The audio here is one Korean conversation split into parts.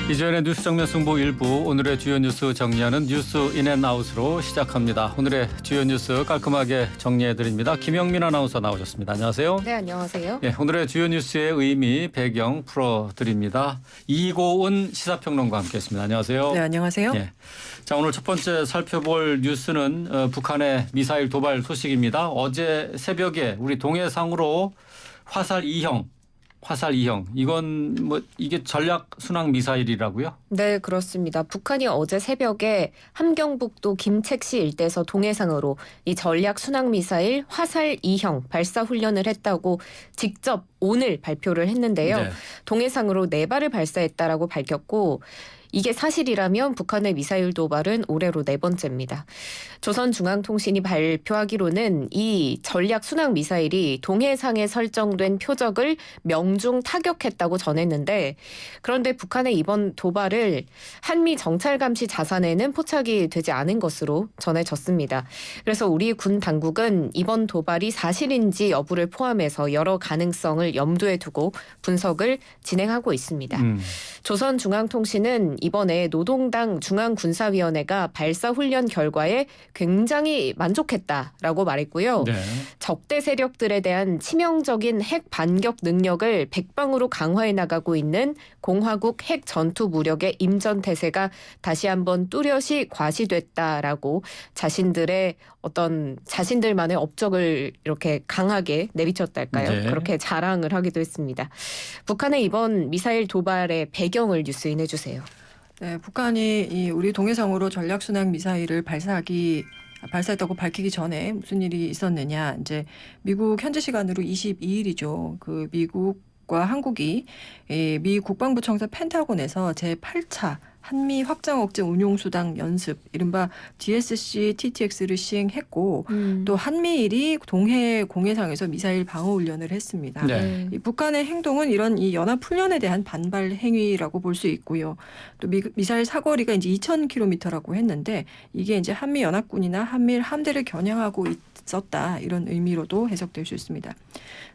이주연의 뉴스 정면 승부 일부 오늘의 주요 뉴스 정리하는 뉴스 인앤아웃으로 시작합니다. 오늘의 주요 뉴스 깔끔하게 정리해드립니다. 김영민 아나운서 나오셨습니다. 안녕하세요. 네, 안녕하세요. 예, 오늘의 주요 뉴스의 의미, 배경 풀어드립니다. 이고은 시사평론가와 함께했습니다. 안녕하세요. 네, 안녕하세요. 예. 자, 오늘 첫 번째 살펴볼 뉴스는 북한의 미사일 도발 소식입니다. 어제 새벽에 우리 동해상으로 화살 2형 이건 이게 전략 순항 미사일이라고요? 네, 그렇습니다. 북한이 어제 새벽에 함경북도 김책시 일대에서 동해상으로 이 전략 순항 미사일 화살 2형 발사 훈련을 했다고 직접 오늘 발표를 했는데요. 네. 동해상으로 4발을 발사했다라고 밝혔고 이게 사실이라면 북한의 미사일 도발은 올해로 4번째입니다. 조선중앙통신이 발표하기로는 이 전략 순항 미사일이 동해상에 설정된 표적을 명중 타격했다고 전했는데 그런데 북한의 이번 도발을 한미 정찰감시 자산에는 포착이 되지 않은 것으로 전해졌습니다. 그래서 우리 군 당국은 이번 도발이 사실인지 여부를 포함해서 여러 가능성을 염두에 두고 분석을 진행하고 있습니다. 조선중앙통신은 이번에 노동당 중앙군사위원회가 발사훈련 결과에 굉장히 만족했다라고 말했고요. 네. 적대 세력들에 대한 치명적인 핵 반격 능력을 백방으로 강화해 나가고 있는 공화국 핵 전투 무력의 임전태세가 다시 한번 뚜렷이 과시됐다라고 자신들만의 업적을 이렇게 강하게 내비쳤달까요? 네. 그렇게 자랑을 하기도 했습니다. 북한의 이번 미사일 도발의 배경을 뉴스인해 주세요. 네, 북한이 우리 동해상으로 전략순항 미사일을 발사했다고 밝히기 전에 무슨 일이 있었느냐. 이제 미국 현지 시간으로 22일이죠. 그 미국과 한국이 미 국방부 청사 펜타곤에서 제8차 한미 확장 억제 운용 수당 연습, 이른바 DSC TTX를 시행했고 또 한미일이 동해 공해상에서 미사일 방어 훈련을 했습니다. 네. 이 북한의 행동은 이런 이 연합 훈련에 대한 반발 행위라고 볼 수 있고요. 또 미사일 사거리가 이제 2,000km라고 했는데 이게 이제 한미 연합군이나 한미일 함대를 겨냥하고 있었다, 이런 의미로도 해석될 수 있습니다.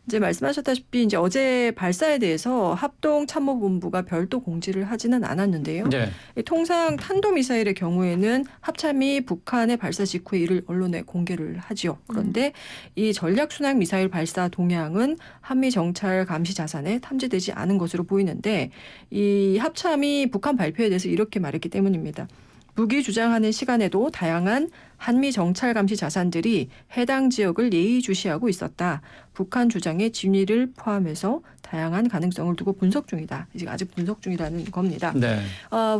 이제 말씀하셨다시피 이제 어제 발사에 대해서 합동참모본부가 별도 공지를 하지는 않았는데요. 네. 통상 탄도미사일의 경우에는 합참이 북한의 발사 직후에 이를 언론에 공개를 하지요. 그런데 이 전략순항 미사일 발사 동향은 한미 정찰 감시 자산에 탐지되지 않은 것으로 보이는데 이 합참이 북한 발표에 대해서 이렇게 말했기 때문입니다. 북이 주장하는 시간에도 다양한 한미 정찰 감시 자산들이 해당 지역을 예의주시하고 있었다. 북한 주장의 진위를 포함해서 다양한 가능성을 두고 분석 중이다. 지금 아직 분석 중이라는 겁니다. 네.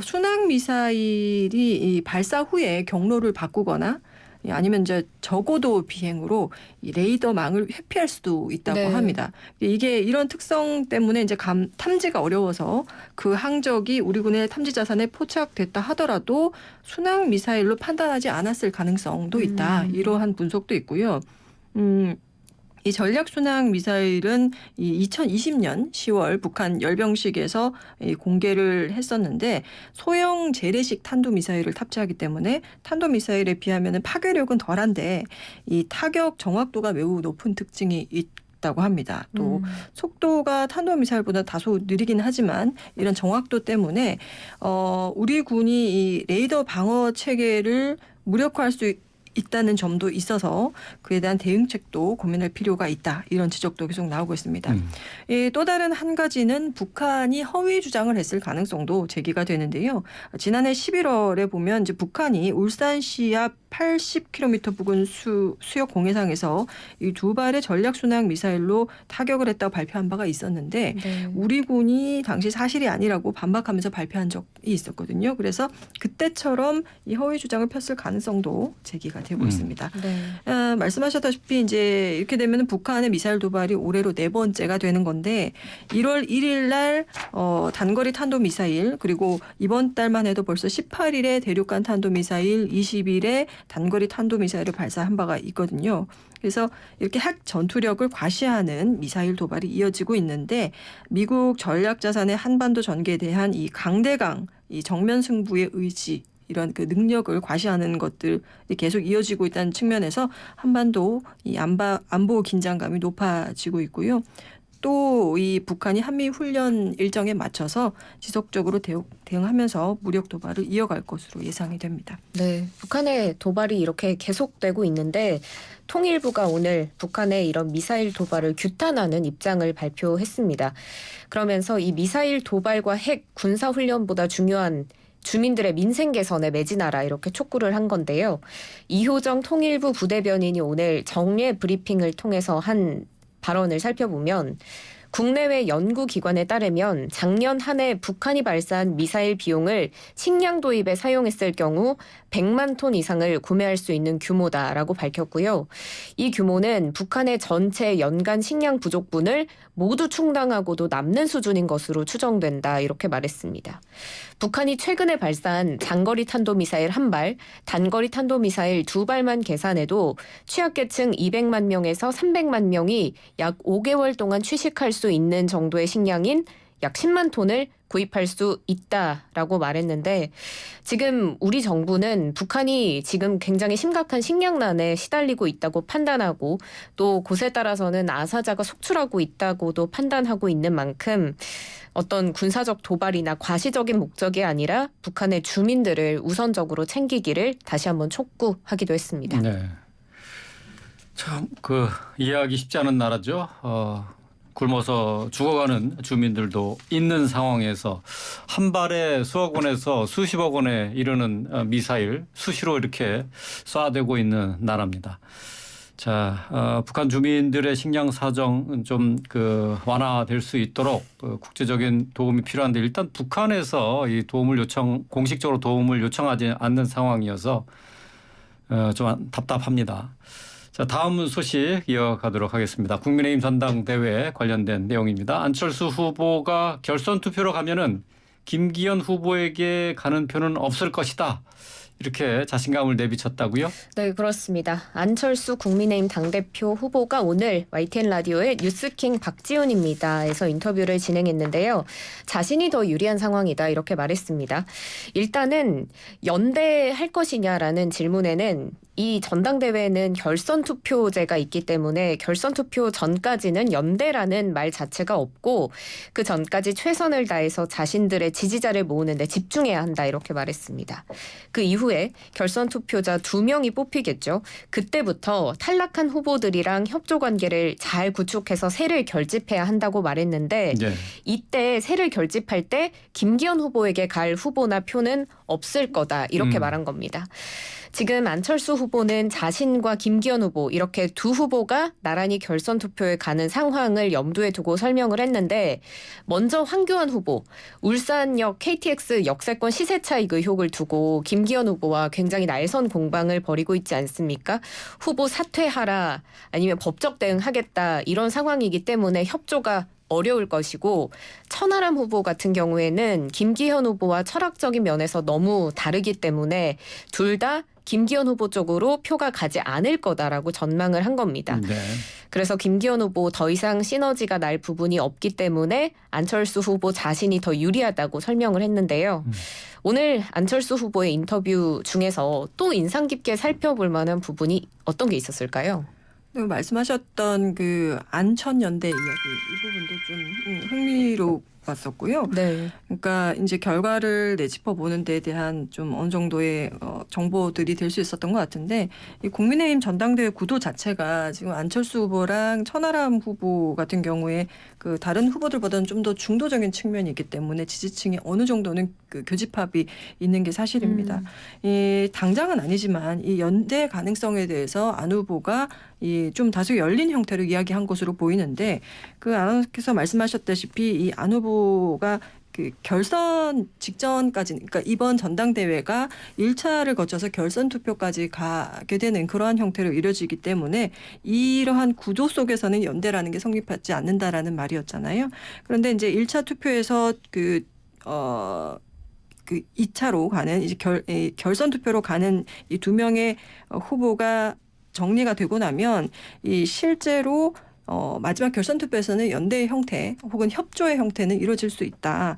순항 미사일이 이 발사 후에 경로를 바꾸거나 아니면 이제 저고도 비행으로 이 레이더망을 회피할 수도 있다고 네. 합니다. 이게 이런 특성 때문에 이제 탐지가 어려워서 그 항적이 우리 군의 탐지 자산에 포착됐다 하더라도 순항 미사일로 판단하지 않았을 가능성도 있다. 이러한 분석도 있고요. 이 전략순항 미사일은 이 2020년 10월 북한 열병식에서 공개를 했었는데 소형 재래식 탄도미사일을 탑재하기 때문에 탄도미사일에 비하면 파괴력은 덜한데 이 타격 정확도가 매우 높은 특징이 있다고 합니다. 또 속도가 탄도미사일보다 다소 느리긴 하지만 이런 정확도 때문에 우리 군이 이 레이더 방어 체계를 무력화할 수 있다는 점도 있어서 그에 대한 대응책도 고민할 필요가 있다, 이런 지적도 계속 나오고 있습니다. 또 다른 한 가지는 북한이 허위 주장을 했을 가능성도 제기가 되는데요. 지난해 11월에 보면 이제 북한이 울산시 앞 80km 부근 수역 공해상에서 이 2발의 전략순항 미사일로 타격을 했다고 발표한 바가 있었는데 네. 우리 군이 당시 사실이 아니라고 반박하면서 발표한 적이 있었거든요. 그래서 그때처럼 이 허위 주장을 폈을 가능성도 제기가 되고 있습니다. 네. 말씀하셨다시피 이제 이렇게 되면 북한의 미사일 도발이 올해로 4번째가 되는 건데 1월 1일 날 단거리 탄도미사일, 그리고 이번 달만 해도 벌써 18일에 대륙간 탄도미사일, 20일에 단거리 탄도미사일을 발사한 바가 있거든요. 그래서 이렇게 핵 전투력을 과시하는 미사일 도발이 이어지고 있는데 미국 전략자산의 한반도 전개에 대한 이 강대강, 이 정면 승부의 의지, 이런 그 능력을 과시하는 것들이 계속 이어지고 있다는 측면에서 한반도 이 안보 긴장감이 높아지고 있고요. 또 이 북한이 한미 훈련 일정에 맞춰서 지속적으로 대응하면서 무력 도발을 이어갈 것으로 예상이 됩니다. 네, 북한의 도발이 이렇게 계속되고 있는데 통일부가 오늘 북한의 이런 미사일 도발을 규탄하는 입장을 발표했습니다. 그러면서 이 미사일 도발과 핵 군사 훈련보다 중요한 주민들의 민생 개선에 매진하라 이렇게 촉구를 한 건데요. 이효정 통일부 부대변인이 오늘 정례 브리핑을 통해서 한 발언을 살펴보면 국내외 연구기관에 따르면 작년 한 해 북한이 발사한 미사일 비용을 식량 도입에 사용했을 경우 100만 톤 이상을 구매할 수 있는 규모다라고 밝혔고요. 이 규모는 북한의 전체 연간 식량 부족분을 모두 충당하고도 남는 수준인 것으로 추정된다 이렇게 말했습니다. 북한이 최근에 발사한 장거리 탄도미사일 1발, 단거리 탄도미사일 2발만 계산해도 취약계층 200만 명에서 300만 명이 약 5개월 동안 취식할 수 있는 정도의 식량인 약 10만 톤을 구입할 수 있다라고 말했는데 지금 우리 정부는 북한이 지금 굉장히 심각한 식량난에 시달리고 있다고 판단하고 또 곳에 따라서는 아사자가 속출하고 있다고도 판단하고 있는 만큼 어떤 군사적 도발이나 과시적인 목적이 아니라 북한의 주민들을 우선적으로 챙기기를 다시 한번 촉구하기도 했습니다. 네. 참 이해하기 쉽지 않은 나라죠. 굶어서 죽어가는 주민들도 있는 상황에서 한 발에 수억 원에서 수십억 원에 이르는 미사일 수시로 이렇게 쏴대고 있는 나라입니다. 자, 북한 주민들의 식량 사정 좀 완화될 수 있도록 국제적인 도움이 필요한데 일단 북한에서 이 공식적으로 도움을 요청하지 않는 상황이어서 좀 답답합니다. 자, 다음 소식 이어가도록 하겠습니다. 국민의힘 전당대회 관련된 내용입니다. 안철수 후보가 결선 투표로 가면은 김기현 후보에게 가는 표는 없을 것이다. 이렇게 자신감을 내비쳤다고요? 네, 그렇습니다. 안철수 국민의힘 당대표 후보가 오늘 YTN 라디오의 뉴스킹 박지훈입니다에서 인터뷰를 진행했는데요. 자신이 더 유리한 상황이다 이렇게 말했습니다. 일단은 연대할 것이냐라는 질문에는 이 전당대회는 결선 투표제가 있기 때문에 결선 투표 전까지는 연대라는 말 자체가 없고 그 전까지 최선을 다해서 자신들의 지지자를 모으는 데 집중해야 한다 이렇게 말했습니다. 그 이후에 결선 투표자 2명이 뽑히겠죠. 그때부터 탈락한 후보들이랑 협조 관계를 잘 구축해서 세를 결집해야 한다고 말했는데 네. 이때 세를 결집할 때 김기현 후보에게 갈 후보나 표는 없을 거다 이렇게 말한 겁니다. 지금 안철수 후보는 자신과 김기현 후보 이렇게 두 후보가 나란히 결선 투표에 가는 상황을 염두에 두고 설명을 했는데 먼저 황교안 후보 울산역 KTX 역세권 시세 차익 의혹을 두고 김기현 후보와 굉장히 날선 공방을 벌이고 있지 않습니까? 후보 사퇴하라 아니면 법적 대응하겠다 이런 상황이기 때문에 협조가 어려울 것이고 천하람 후보 같은 경우에는 김기현 후보와 철학적인 면에서 너무 다르기 때문에 둘 다 김기현 후보 쪽으로 표가 가지 않을 거다라고 전망을 한 겁니다. 네. 그래서 김기현 후보 더 이상 시너지가 날 부분이 없기 때문에 안철수 후보 자신이 더 유리하다고 설명을 했는데요. 오늘 안철수 후보의 인터뷰 중에서 또 인상 깊게 살펴볼 만한 부분이 어떤 게 있었을까요? 말씀하셨던 안천연대 이야기 이 부분도 좀 흥미로웠었고요. 네. 그러니까 이제 결과를 내짚어 보는 데에 대한 좀 어느 정도의 정보들이 될 수 있었던 것 같은데 이 국민의힘 전당대회 구도 자체가 지금 안철수 후보랑 천하람 후보 같은 경우에 다른 후보들보다는 좀 더 중도적인 측면이 있기 때문에 지지층이 어느 정도는 교집합이 있는 게 사실입니다. 이 당장은 아니지만 이 연대 가능성에 대해서 안 후보가 좀 다소 열린 형태로 이야기한 것으로 보이는데 아나운서께서 말씀하셨다시피 이 안 후보가 결선 직전까지 그러니까 이번 전당대회가 1차를 거쳐서 결선 투표까지 가게 되는 그러한 형태로 이루어지기 때문에 이러한 구조 속에서는 연대라는 게 성립하지 않는다라는 말이었잖아요. 그런데 이제 1차 투표에서 2차로 가는 이제 결선 투표로 가는 이 2명의 후보가 정리가 되고 나면 이 실제로 마지막 결선 투표에서는 연대의 형태 혹은 협조의 형태는 이루어질 수 있다.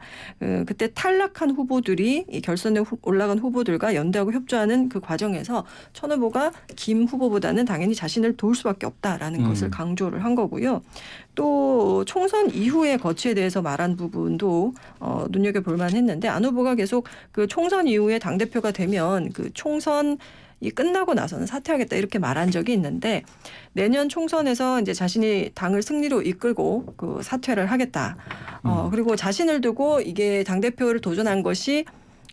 그때 탈락한 후보들이 이 결선에 올라간 후보들과 연대하고 협조하는 그 과정에서 천 후보가 김 후보보다는 당연히 자신을 도울 수밖에 없다라는 것을 강조를 한 거고요. 또 총선 이후의 거취에 대해서 말한 부분도 눈여겨볼 만했는데 안 후보가 계속 그 총선 이후에 당대표가 되면 그 총선 이 끝나고 나서는 사퇴하겠다 이렇게 말한 적이 있는데 내년 총선에서 이제 자신이 당을 승리로 이끌고 그 사퇴를 하겠다. 그리고 자신을 두고 이게 당대표를 도전한 것이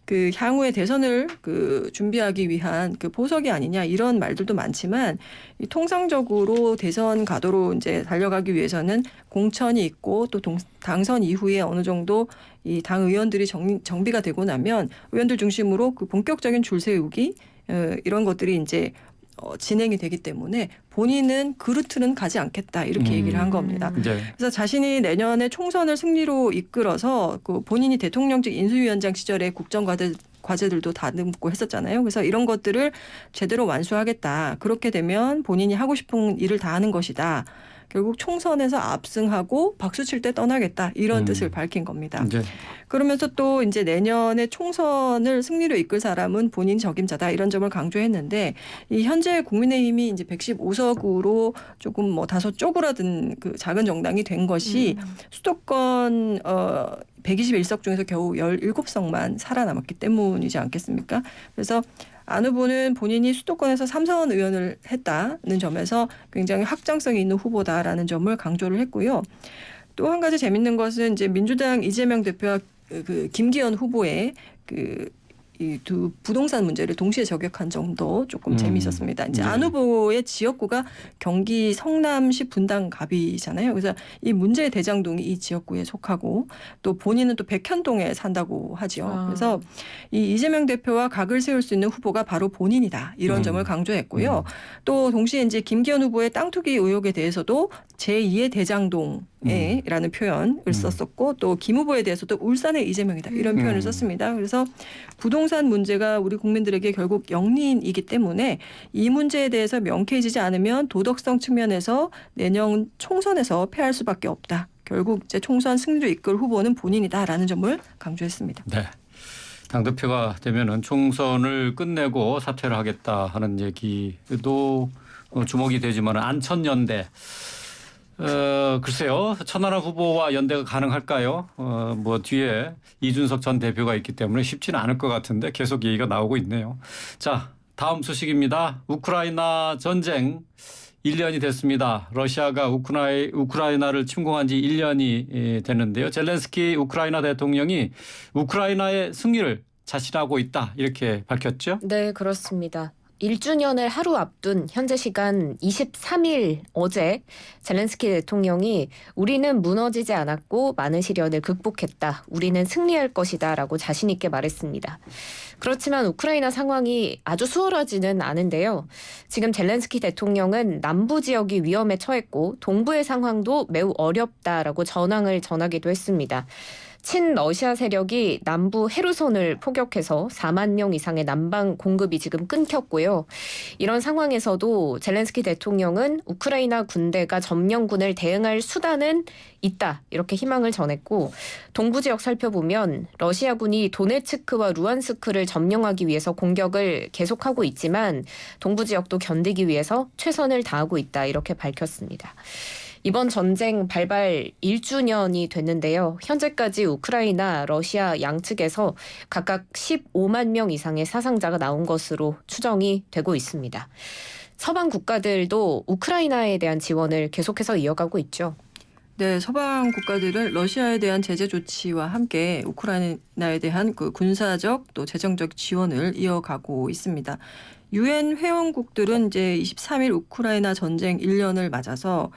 그 향후의 대선을 그 준비하기 위한 그 보석이 아니냐 이런 말들도 많지만 이 통상적으로 대선 가도로 이제 달려가기 위해서는 공천이 있고 또 당선 이후에 어느 정도 이 당 의원들이 정비가 되고 나면 의원들 중심으로 그 본격적인 줄 세우기 이런 것들이 이제 진행이 되기 때문에 본인은 그 루트는 가지 않겠다 이렇게 얘기를 한 겁니다. 네. 그래서 자신이 내년에 총선을 승리로 이끌어서 그 본인이 대통령직 인수위원장 시절에 과제들도 다듬고 했었잖아요. 그래서 이런 것들을 제대로 완수하겠다. 그렇게 되면 본인이 하고 싶은 일을 다 하는 것이다. 결국 총선에서 압승하고 박수 칠 때 떠나겠다. 이런 뜻을 밝힌 겁니다. 네. 그러면서 또 이제 내년에 총선을 승리로 이끌 사람은 본인 적임자다. 이런 점을 강조했는데 이 현재 국민의힘이 이제 115석으로 조금 뭐 다소 쪼그라든 그 작은 정당이 된 것이 수도권 121석 중에서 겨우 17석만 살아남았기 때문이지 않겠습니까? 그래서 안 후보는 본인이 수도권에서 3선 의원을 했다는 점에서 굉장히 확장성이 있는 후보다라는 점을 강조를 했고요. 또 한 가지 재밌는 것은 이제 민주당 이재명 대표와 그 김기현 후보의 그 이 두 부동산 문제를 동시에 저격한 점도 조금 재미있었습니다. 이제 네. 안 후보의 지역구가 경기 성남시 분당갑이잖아요. 그래서 이 문제의 대장동이 이 지역구에 속하고 또 본인은 또 백현동에 산다고 하죠. 그래서 이 이재명 대표와 각을 세울 수 있는 후보가 바로 본인이다. 이런 점을 강조했고요. 또 동시에 이제 김기현 후보의 땅 투기 의혹에 대해서도 제2의 대장동에라는 표현을 썼었고 또 김 후보에 대해서도 울산의 이재명이다. 이런 표현을 썼습니다. 그래서 부동산 문제가 우리 국민들에게 결국 영리인이기 때문에 이 문제에 대해서 명쾌해지지 않으면 도덕성 측면에서 내년 총선에서 패할 수밖에 없다. 결국 이제 총선 승리를 이끌 후보는 본인이다라는 점을 강조했습니다. 네. 당대표가 되면은 총선을 끝내고 사퇴를 하겠다 하는 얘기도 주목이 되지만 안천연대. 글쎄요. 천하람 후보와 연대가 가능할까요? 뭐 뒤에 이준석 전 대표가 있기 때문에 쉽지는 않을 것 같은데 계속 얘기가 나오고 있네요. 자, 다음 소식입니다. 우크라이나 전쟁 1년이 됐습니다. 러시아가 우크라이나를 침공한 지 1년이 됐는데요. 젤렌스키 우크라이나 대통령이 우크라이나의 승리를 자신하고 있다 이렇게 밝혔죠? 네, 그렇습니다. 1주년을 하루 앞둔 현재 시간 23일 어제 젤렌스키 대통령이 우리는 무너지지 않았고 많은 시련을 극복했다. 우리는 승리할 것이다 라고 자신 있게 말했습니다. 그렇지만 우크라이나 상황이 아주 수월하지는 않은데요. 지금 젤렌스키 대통령은 남부 지역이 위험에 처했고 동부의 상황도 매우 어렵다라고 전황을 전하기도 했습니다. 친러시아 세력이 남부 헤르손을 포격해서 4만 명 이상의 난방 공급이 지금 끊겼고요. 이런 상황에서도 젤렌스키 대통령은 우크라이나 군대가 점령군을 대응할 수단은 있다 이렇게 희망을 전했고 동부 지역 살펴보면 러시아군이 도네츠크와 루안스크를 점령하기 위해서 공격을 계속하고 있지만 동부 지역도 견디기 위해서 최선을 다하고 있다 이렇게 밝혔습니다. 이번 전쟁 발발 1주년이 됐는데요. 현재까지 우크라이나, 러시아 양측에서 각각 15만 명 이상의 사상자가 나온 것으로 추정이 되고 있습니다. 서방 국가들도 우크라이나에 대한 지원을 계속해서 이어가고 있죠. 네, 서방 국가들은 러시아에 대한 제재 조치와 함께 우크라이나에 대한 그 군사적 또 재정적 지원을 이어가고 있습니다. 유엔 회원국들은 이제 23일 우크라이나 전쟁 1년을 맞아서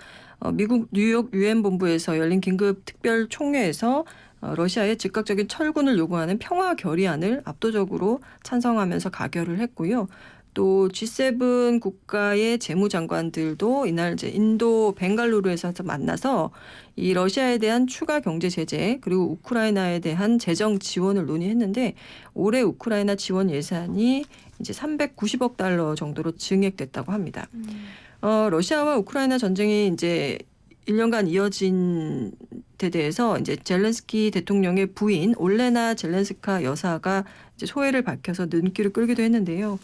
미국 뉴욕 유엔 본부에서 열린 긴급 특별 총회에서 러시아의 즉각적인 철군을 요구하는 평화 결의안을 압도적으로 찬성하면서 가결을 했고요. 또 G7 국가의 재무장관들도 이날 이제 인도 벵갈루루에서 만나서 이 러시아에 대한 추가 경제 제재 그리고 우크라이나에 대한 재정 지원을 논의했는데 올해 우크라이나 지원 예산이 이제 390억 달러 정도로 증액됐다고 합니다. 러시아와 우크라이나 전쟁이 이제 1년간 이어진 데 대해서 이제 젤렌스키 대통령의 부인 올레나 젤렌스카 여사가 이제 소회를 밝혀서 눈길을 끌기도 했는데요.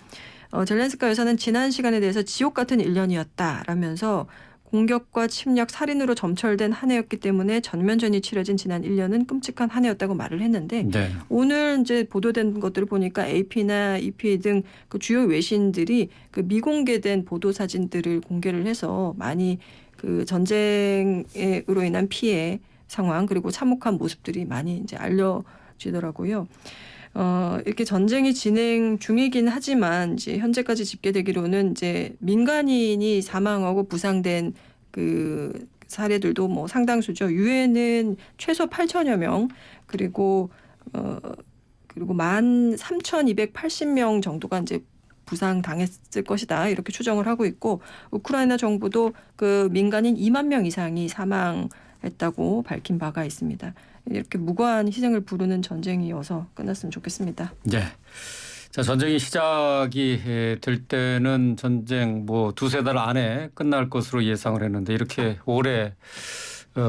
젤렌스카 여사는 지난 시간에 대해서 지옥 같은 1년이었다라면서 공격과 침략, 살인으로 점철된 한 해였기 때문에 전면전이 치러진 지난 1년은 끔찍한 한 해였다고 말을 했는데 네. 오늘 이제 보도된 것들을 보니까 AP나 EPA 등 그 주요 외신들이 그 미공개된 보도 사진들을 공개를 해서 많이 그 전쟁으로 인한 피해 상황 그리고 참혹한 모습들이 많이 이제 알려지더라고요. 이렇게 전쟁이 진행 중이긴 하지만 이제 현재까지 집계되기로는 이제 민간인이 사망하고 부상된 그 사례들도 뭐 상당수죠. 유엔은 최소 8천여 명 그리고 13,280명 정도가 이제 부상 당했을 것이다 이렇게 추정을 하고 있고 우크라이나 정부도 그 민간인 2만 명 이상이 사망했다고 밝힌 바가 있습니다. 이렇게 무고한 희생을 부르는 전쟁이어서 끝났으면 좋겠습니다. 네. 자, 전쟁이 시작이 될 때는 전쟁 뭐 두세 달 안에 끝날 것으로 예상을 했는데 이렇게 오래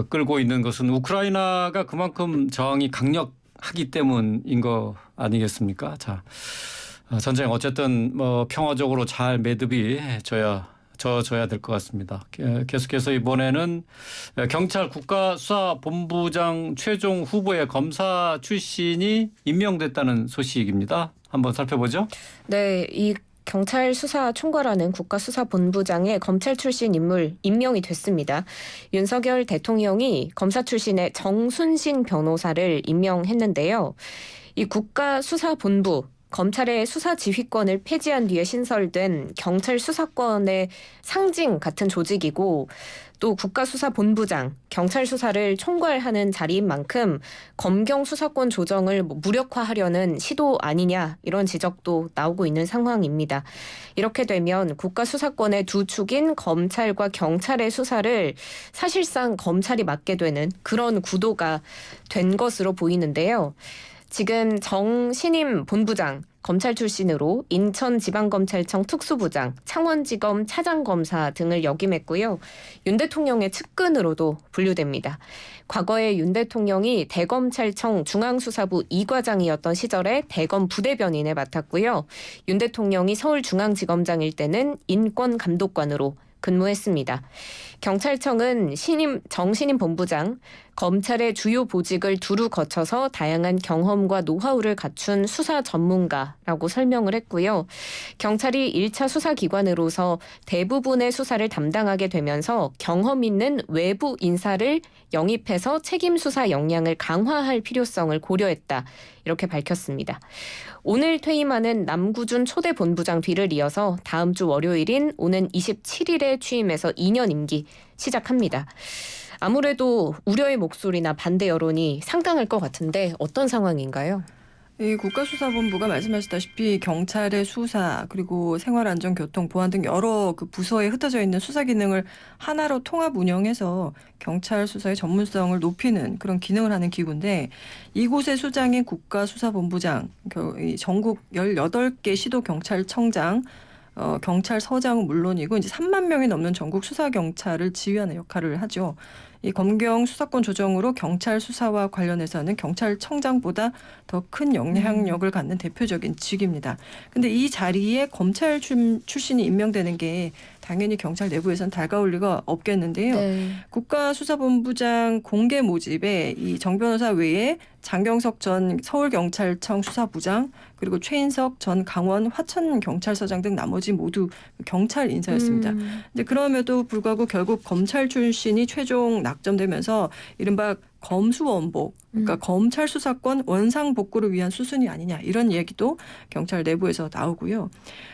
끌고 있는 것은 우크라이나가 그만큼 저항이 강력하기 때문인 거 아니겠습니까? 자, 전쟁 어쨌든 뭐 평화적으로 잘 매듭이 져야 될 것 같습니다. 계속해서 이번에는 경찰 국가수사본부장 최종 후보의 검사 출신이 임명됐다는 소식입니다. 한번 살펴보죠. 네, 이 경찰 수사 총괄하는 국가수사본부장의 검찰 출신 인물 임명이 됐습니다. 윤석열 대통령이 검사 출신의 정순신 변호사를 임명했는데요. 이 국가수사본부 검찰의 수사 지휘권을 폐지한 뒤에 신설된 경찰 수사권의 상징 같은 조직이고 또 국가수사본부장, 경찰 수사를 총괄하는 자리인 만큼 검경 수사권 조정을 무력화하려는 시도 아니냐 이런 지적도 나오고 있는 상황입니다. 이렇게 되면 국가수사권의 두 축인 검찰과 경찰의 수사를 사실상 검찰이 맡게 되는 그런 구도가 된 것으로 보이는데요. 지금 정신임 본부장, 검찰 출신으로 인천지방검찰청 특수부장, 창원지검 차장검사 등을 역임했고요. 윤 대통령의 측근으로도 분류됩니다. 과거에 윤 대통령이 대검찰청 중앙수사부 2과장이었던 시절에 대검 부대변인을 맡았고요. 윤 대통령이 서울중앙지검장일 때는 인권감독관으로 근무했습니다. 경찰청은 정신임 본부장, 검찰의 주요 보직을 두루 거쳐서 다양한 경험과 노하우를 갖춘 수사 전문가라고 설명을 했고요. 경찰이 1차 수사기관으로서 대부분의 수사를 담당하게 되면서 경험 있는 외부 인사를 영입해서 책임 수사 역량을 강화할 필요성을 고려했다. 이렇게 밝혔습니다. 오늘 퇴임하는 남구준 초대 본부장 뒤를 이어서 다음 주 월요일인 오는 27일에 취임해서 2년 임기 시작합니다. 아무래도 우려의 목소리나 반대 여론이 상당할 것 같은데 어떤 상황인가요? 이 국가수사본부가 말씀하셨다시피 경찰의 수사 그리고 생활안전, 교통, 보안 등 여러 그 부서에 흩어져 있는 수사 기능을 하나로 통합 운영해서 경찰 수사의 전문성을 높이는 그런 기능을 하는 기구인데 이곳의 수장인 국가수사본부장, 전국 18개 시도경찰청장, 경찰서장은 물론이고 이제 3만 명이 넘는 전국 수사경찰을 지휘하는 역할을 하죠. 이 검경 수사권 조정으로 경찰 수사와 관련해서는 경찰청장보다 더 큰 영향력을 갖는 대표적인 직입니다. 근데 이 자리에 검찰 출신이 임명되는 게 당연히 경찰 내부에서는 달가울 리가 없겠는데요. 네. 국가수사본부장 공개 모집에 이 정 변호사 외에 장경석 전 서울경찰청 수사부장 그리고 최인석 전 강원 화천경찰서장 등 나머지 모두 경찰 인사였습니다. 근데 그럼에도 불구하고 결국 검찰 출신이 최종 낙점되면서 이른바 검수원복, 그러니까 검찰 수사권 원상복구를 위한 수순이 아니냐 이런 얘기도 경찰 내부에서 나오고요.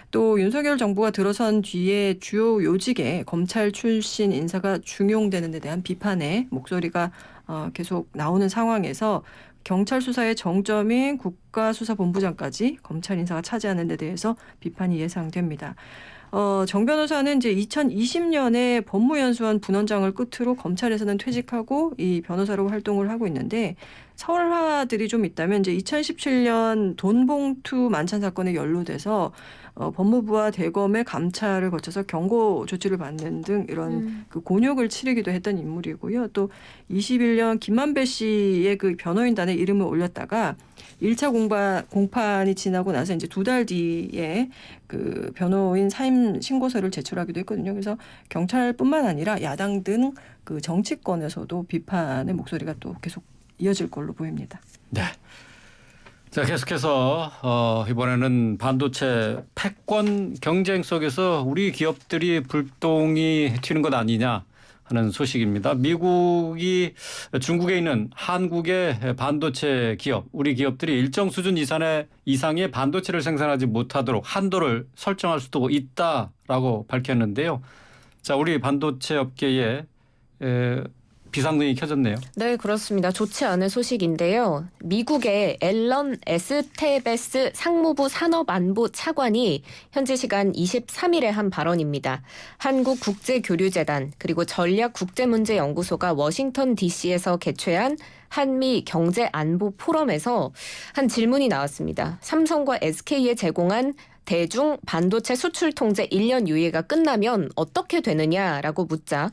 또 윤석열 정부가 들어선 뒤에 주요 요직에 검찰 출신 인사가 중용되는 데 대한 비판의 목소리가 계속 나오는 상황에서 경찰 수사의 정점인 국가수사본부장까지 검찰 인사가 차지하는 데 대해서 비판이 예상됩니다. 정 변호사는 이제 2020년에 법무연수원 분원장을 끝으로 검찰에서는 퇴직하고 이 변호사로 활동을 하고 있는데 설화들이 좀 있다면 이제 2017년 돈봉투 만찬 사건에 연루돼서 법무부와 대검의 감찰을 거쳐서 경고 조치를 받는 등 이런 그 곤욕을 치르기도 했던 인물이고요. 또 21년 김만배 씨의 그 변호인단에 이름을 올렸다가 1차 공판이 지나고 나서 이제 2달 뒤에 그 변호인 사임 신고서를 제출하기도 했거든요. 그래서 경찰뿐만 아니라 야당 등 그 정치권에서도 비판의 목소리가 또 계속 이어질 걸로 보입니다. 네. 자, 계속해서 이번에는 반도체 패권 경쟁 속에서 우리 기업들이 불똥이 튀는 것 아니냐 하는 소식입니다. 미국이 중국에 있는 한국의 반도체 기업, 우리 기업들이 일정 수준 이상의 반도체를 생산하지 못하도록 한도를 설정할 수도 있다라고 밝혔는데요. 자, 우리 반도체 업계에 비상등이 켜졌네요. 네, 그렇습니다. 좋지 않은 소식인데요. 미국의 앨런 에스테베스 상무부 산업안보 차관이 현지 시간 23일에 한 발언입니다. 한국국제교류재단 그리고 전략국제문제연구소가 워싱턴 DC에서 개최한 한미 경제안보 포럼에서 한 질문이 나왔습니다. 삼성과 SK에 제공한 대중 반도체 수출 통제 1년 유예가 끝나면 어떻게 되느냐라고 묻자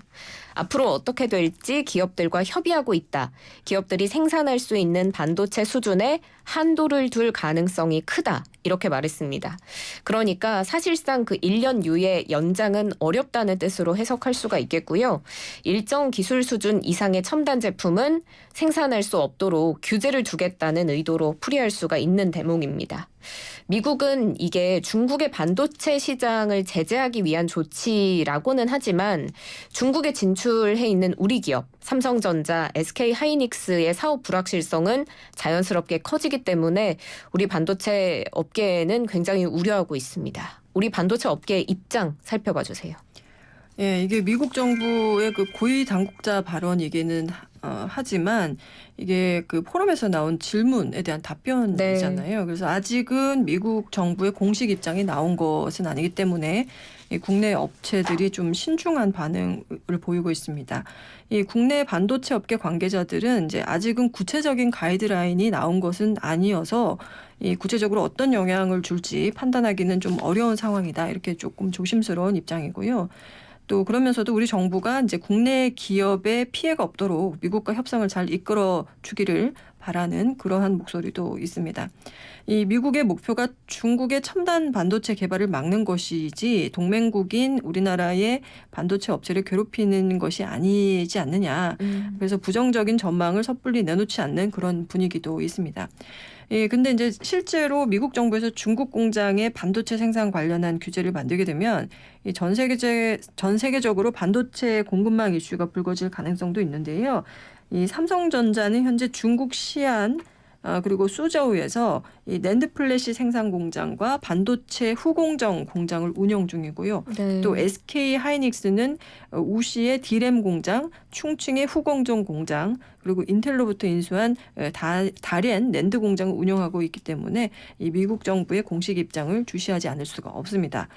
앞으로 어떻게 될지 기업들과 협의하고 있다. 기업들이 생산할 수 있는 반도체 수준에 한도를 둘 가능성이 크다. 이렇게 말했습니다. 그러니까 사실상 그 1년 유예 연장은 어렵다는 뜻으로 해석할 수가 있겠고요. 일정 기술 수준 이상의 첨단 제품은 생산할 수 없도록 규제를 두겠다는 의도로 풀이할 수가 있는 대목입니다. 미국은 이게 중국의 반도체 시장을 제재하기 위한 조치라고는 하지만 중국에 진출해 있는 우리 기업 삼성전자, SK하이닉스의 사업 불확실성은 자연스럽게 커지기 때문에 우리 반도체 업계에는 굉장히 우려하고 있습니다. 우리 반도체 업계의 입장 살펴봐 주세요. 예, 이게 미국 정부의 그 고위 당국자 발언이기는 하지만 이게 그 포럼에서 나온 질문에 대한 답변이잖아요. 네. 그래서 아직은 미국 정부의 공식 입장이 나온 것은 아니기 때문에 이 국내 업체들이 좀 신중한 반응을 보이고 있습니다. 이 국내 반도체 업계 관계자들은 이제 아직은 구체적인 가이드라인이 나온 것은 아니어서 이 구체적으로 어떤 영향을 줄지 판단하기는 좀 어려운 상황이다. 이렇게 조금 조심스러운 입장이고요. 또 그러면서도 우리 정부가 이제 국내 기업에 피해가 없도록 미국과 협상을 잘 이끌어 주기를 바라는 그러한 목소리도 있습니다. 이 미국의 목표가 중국의 첨단 반도체 개발을 막는 것이지 동맹국인 우리나라의 반도체 업체를 괴롭히는 것이 아니지 않느냐. 그래서 부정적인 전망을 섣불리 내놓지 않는 그런 분위기도 있습니다. 예, 근데 이제 실제로 미국 정부에서 중국 공장의 반도체 생산 관련한 규제를 만들게 되면 전 세계적으로 반도체 공급망 이슈가 불거질 가능성도 있는데요. 이 삼성전자는 현재 중국 시안 그리고 수저우에서 이 낸드 플래시 생산 공장과 반도체 후공정 공장을 운영 중이고요. 네. 또 SK 하이닉스는 우시의 디램 공장, 충칭의 후공정 공장, 그리고 인텔로부터 인수한 다롄 낸드 공장을 운영하고 있기 때문에 이 미국 정부의 공식 입장을 주시하지 않을 수가 없습니다.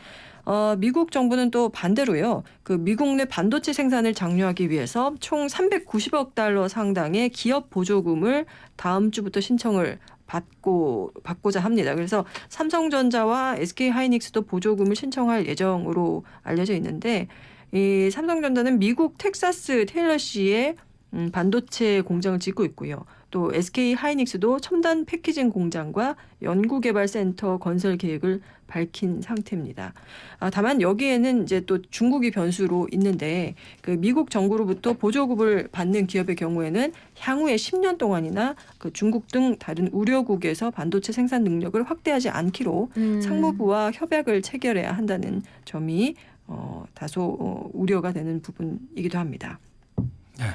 미국 정부는 또 반대로요. 그 미국 내 반도체 생산을 장려하기 위해서 총 390억 달러 상당의 기업 보조금을 다음 주부터 신청을 받고자 합니다. 그래서 삼성전자와 SK하이닉스도 보조금을 신청할 예정으로 알려져 있는데 이 삼성전자는 미국 텍사스 테일러시에 반도체 공장을 짓고 있고요. 또 SK하이닉스도 첨단 패키징 공장과 연구개발센터 건설 계획을 밝힌 상태입니다. 다만 여기에는 이제 또 중국이 변수로 있는데 그 미국 정부로부터 보조금을 받는 기업의 경우에는 향후에 10년 동안이나 그 중국 등 다른 우려국에서 반도체 생산 능력을 확대하지 않기로 상무부와 협약을 체결해야 한다는 점이 다소 우려가 되는 부분이기도 합니다. 네.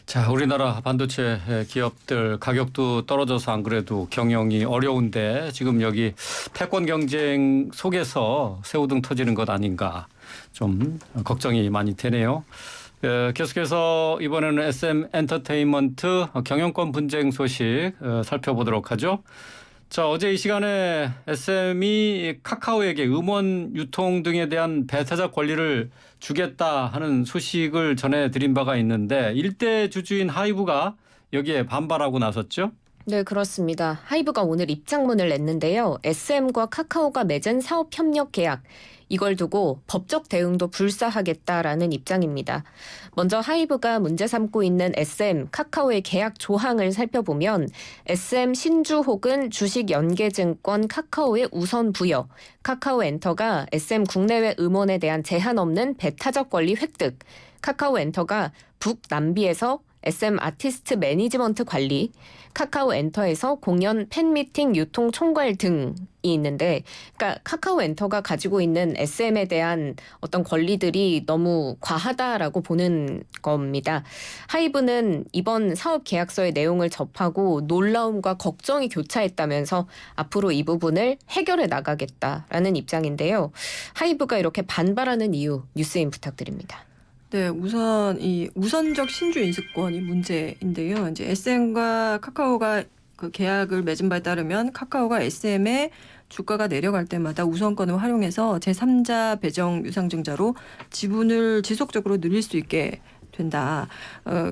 자, 우리나라 반도체 기업들 가격도 떨어져서 안 그래도 경영이 어려운데 지금 여기 패권 경쟁 속에서 새우등 터지는 것 아닌가 좀 걱정이 많이 되네요. 계속해서 이번에는 SM 엔터테인먼트 경영권 분쟁 소식 살펴보도록 하죠. 자, 어제 이 시간에 SM이 카카오에게 음원 유통 등에 대한 배타적 권리를 주겠다 하는 소식을 전해드린 바가 있는데 일대 주주인 하이브가 여기에 반발하고 나섰죠. 네, 그렇습니다. 하이브가 오늘 입장문을 냈는데요. SM과 카카오가 맺은 사업 협력 계약, 이걸 두고 법적 대응도 불사하겠다라는 입장입니다. 먼저 하이브가 문제 삼고 있는 SM, 카카오의 계약 조항을 살펴보면 SM 신주 혹은 주식 연계증권 카카오의 우선 부여, 카카오 엔터가 SM 국내외 음원에 대한 제한 없는 배타적 권리 획득, 카카오 엔터가 북남비에서 SM 아티스트 매니지먼트 관리, 카카오 엔터에서 공연 팬미팅 유통 총괄 등이 있는데, 그러니까 카카오 엔터가 가지고 있는 SM에 대한 어떤 권리들이 너무 과하다라고 보는 겁니다. 하이브는 이번 사업 계약서의 내용을 접하고 놀라움과 걱정이 교차했다면서 앞으로 이 부분을 해결해 나가겠다라는 입장인데요. 하이브가 이렇게 반발하는 이유 뉴스인 부탁드립니다. 네, 우선 이 우선적 신주 인수권이 문제인데요. 이제 SM과 카카오가 그 계약을 맺은 바에 따르면 카카오가 SM의 주가가 내려갈 때마다 우선권을 활용해서 제3자 배정 유상증자로 지분을 지속적으로 늘릴 수 있게 된다.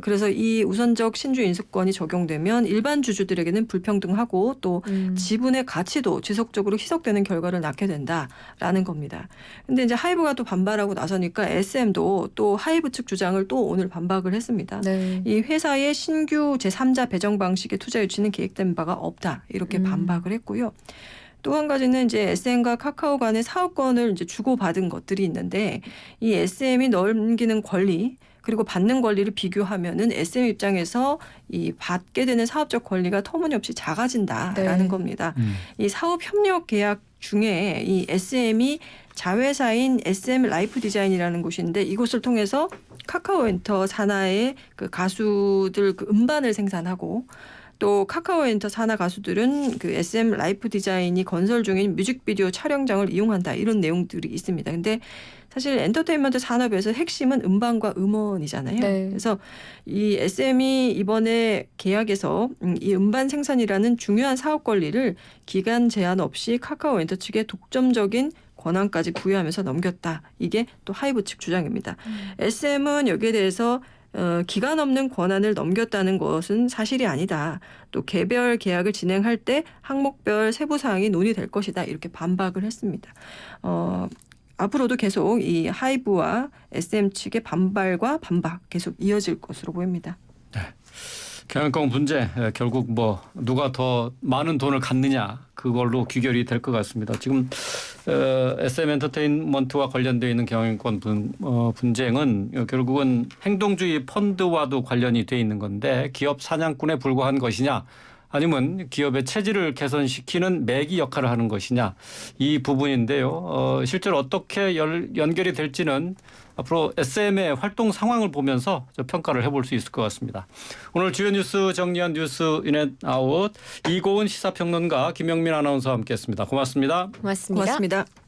그래서 이 우선적 신주 인수권이 적용되면 일반 주주들에게는 불평등하고 또 지분의 가치도 지속적으로 희석되는 결과를 낳게 된다라는 겁니다. 근데 이제 하이브가 또 반발하고 나서니까 SM도 또 하이브 측 주장을 또 오늘 반박을 했습니다. 네. 이 회사의 신규 제3자 배정 방식의 투자 유치는 계획된 바가 없다. 이렇게 반박을 했고요. 또 한 가지는 이제 SM과 카카오 간의 사업권을 이제 주고받은 것들이 있는데 이 SM이 넘기는 권리 그리고 받는 권리를 비교하면은 SM 입장에서 이 받게 되는 사업적 권리가 터무니없이 작아진다라는 네. 겁니다. 이 사업 협력 계약 중에 이 SM이 자회사인 SM 라이프 디자인이라는 곳인데 이곳을 통해서 카카오 엔터 산하의 그 가수들 그 음반을 생산하고 또 카카오 엔터 산하 가수들은 그 SM 라이프 디자인이 건설 중인 뮤직비디오 촬영장을 이용한다 이런 내용들이 있습니다. 근데 사실 엔터테인먼트 산업에서 핵심은 음반과 음원이잖아요. 네. 그래서 이 SM이 이번에 계약에서 이 음반 생산이라는 중요한 사업 권리를 기간 제한 없이 카카오 엔터 측에 독점적인 권한까지 부여하면서 넘겼다. 이게 또 하이브 측 주장입니다. SM은 여기에 대해서 기간 없는 권한을 넘겼다는 것은 사실이 아니다. 또 개별 계약을 진행할 때 항목별 세부 사항이 논의될 것이다. 이렇게 반박을 했습니다. 앞으로도 계속 이 하이브와 SM 측의 반발과 반박 계속 이어질 것으로 보입니다. 경영권 분쟁 결국 뭐 누가 더 많은 돈을 갖느냐 그걸로 귀결이 될 것 같습니다. 지금 SM 엔터테인먼트와 관련되어 있는 경영권 분쟁은 결국은 행동주의 펀드와도 관련이 돼 있는 건데 기업 사냥꾼에 불과한 것이냐 아니면 기업의 체질을 개선시키는 매기 역할을 하는 것이냐 이 부분인데요. 실제로 어떻게 연결이 될지는 앞으로 SM의 활동 상황을 보면서 평가를 해볼 수 있을 것 같습니다. 오늘 주요 뉴스 정리한 뉴스 인앤아웃 이고은 시사평론가 김영민 아나운서와 함께했습니다. 고맙습니다. 고맙습니다. 고맙습니다.